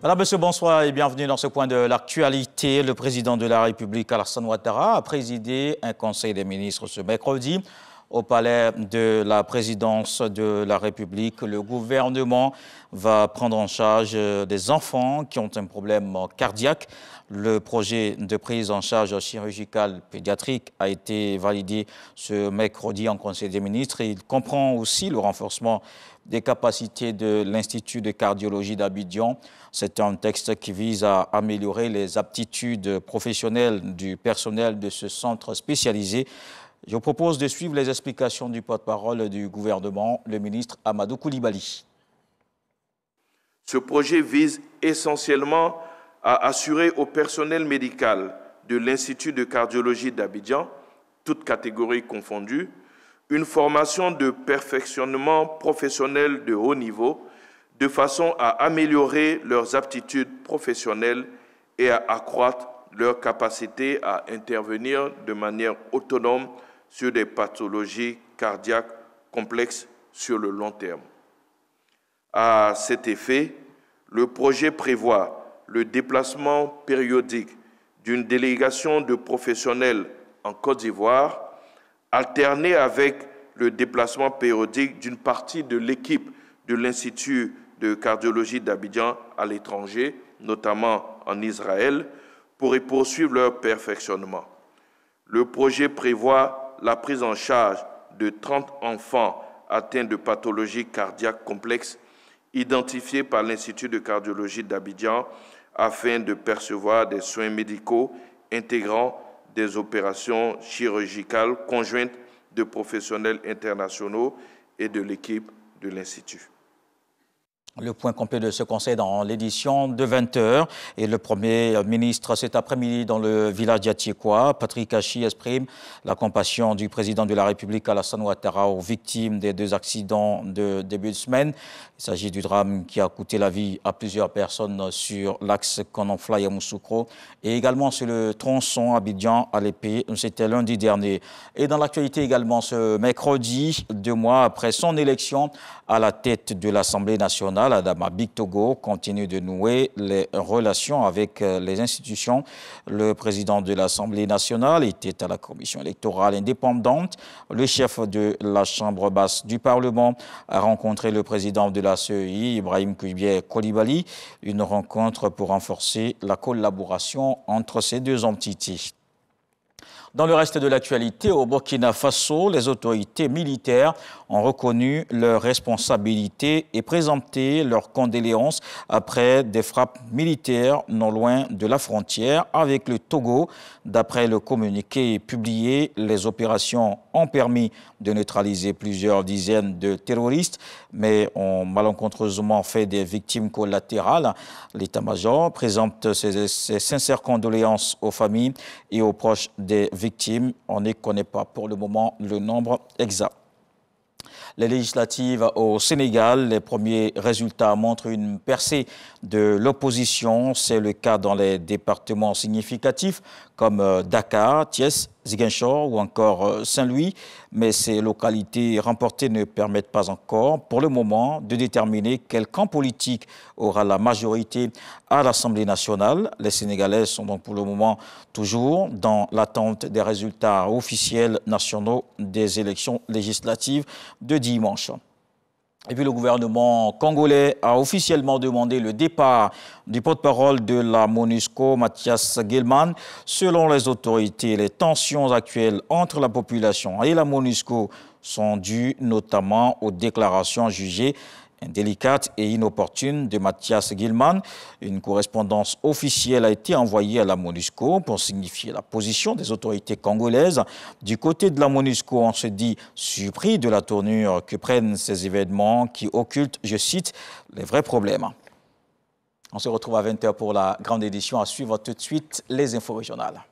Madame, Monsieur, bonsoir et bienvenue dans ce point de l'actualité. Le président de la République, Alassane Ouattara, a présidé un conseil des ministres ce mercredi au palais de la présidence de la République. Le gouvernement va prendre en charge des enfants qui ont un problème cardiaque. Le projet de prise en charge chirurgicale pédiatrique a été validé ce mercredi en conseil des ministres. Il comprend aussi le renforcement des capacités de l'Institut de cardiologie d'Abidjan. C'est un texte qui vise à améliorer les aptitudes professionnelles du personnel de ce centre spécialisé. Je vous propose de suivre les explications du porte-parole du gouvernement, le ministre Amadou Koulibaly. Ce projet vise essentiellement à assurer au personnel médical de l'Institut de cardiologie d'Abidjan, toutes catégories confondues, une formation de perfectionnement professionnel de haut niveau, de façon à améliorer leurs aptitudes professionnelles et à accroître leur capacité à intervenir de manière autonome sur des pathologies cardiaques complexes sur le long terme. À cet effet, le projet prévoit le déplacement périodique d'une délégation de professionnels en Côte d'Ivoire, alterné avec le déplacement périodique d'une partie de l'équipe de l'Institut de cardiologie d'Abidjan à l'étranger, notamment en Israël, pour y poursuivre leur perfectionnement. Le projet prévoit la prise en charge de 30 enfants atteints de pathologies cardiaques complexes identifiés par l'Institut de cardiologie d'Abidjan afin de percevoir des soins médicaux intégrant des opérations chirurgicales conjointes de professionnels internationaux et de l'équipe de l'Institut. Le point complet de ce conseil dans l'édition de 20h. Et le Premier ministre cet après-midi dans le village d'Atiekwa, Patrick Hachi, exprime la compassion du président de la République Alassane Ouattara aux victimes des deux accidents de début de semaine. Il s'agit du drame qui a coûté la vie à plusieurs personnes sur l'axe Kononfla-Yamoussoukro et également sur le tronçon Abidjan-Alépé. C'était lundi dernier. Et dans l'actualité également ce mercredi, 2 mois après son élection à la tête de l'Assemblée nationale, Adama Bictogo continue de nouer les relations avec les institutions. Le président de l'Assemblée nationale était à la commission électorale indépendante. Le chef de la Chambre basse du Parlement a rencontré le président de la CEI, Ibrahim Koulibaly, une rencontre pour renforcer la collaboration entre ces deux entités. Dans le reste de l'actualité, au Burkina Faso, les autorités militaires ont reconnu leurs responsabilités et présenté leurs condoléances après des frappes militaires non loin de la frontière avec le Togo. D'après le communiqué publié, les opérations ont permis de neutraliser plusieurs dizaines de terroristes, mais ont malencontreusement fait des victimes collatérales. L'état-major présente ses sincères condoléances aux familles et aux proches des victimes. On ne connaît pas pour le moment le nombre exact. Les législatives au Sénégal, les premiers résultats montrent une percée de l'opposition. C'est le cas dans les départements significatifs comme Dakar, Thiès, Ziguinchor ou encore Saint-Louis. Mais ces localités remportées ne permettent pas encore, pour le moment, de déterminer quel camp politique aura la majorité à l'Assemblée nationale. Les Sénégalais sont donc pour le moment toujours dans l'attente des résultats officiels nationaux des élections législatives de dimanche. Et puis le gouvernement congolais a officiellement demandé le départ du porte-parole de la MONUSCO, Mathias Guilman. Selon les autorités, les tensions actuelles entre la population et la MONUSCO sont dues notamment aux déclarations jugées indélicate et inopportune de Mathias Guilman. Une correspondance officielle a été envoyée à la MONUSCO pour signifier la position des autorités congolaises. Du côté de la MONUSCO, on se dit surpris de la tournure que prennent ces événements qui occultent, je cite, les vrais problèmes. On se retrouve à 20h pour la grande édition. À suivre tout de suite les infos régionales.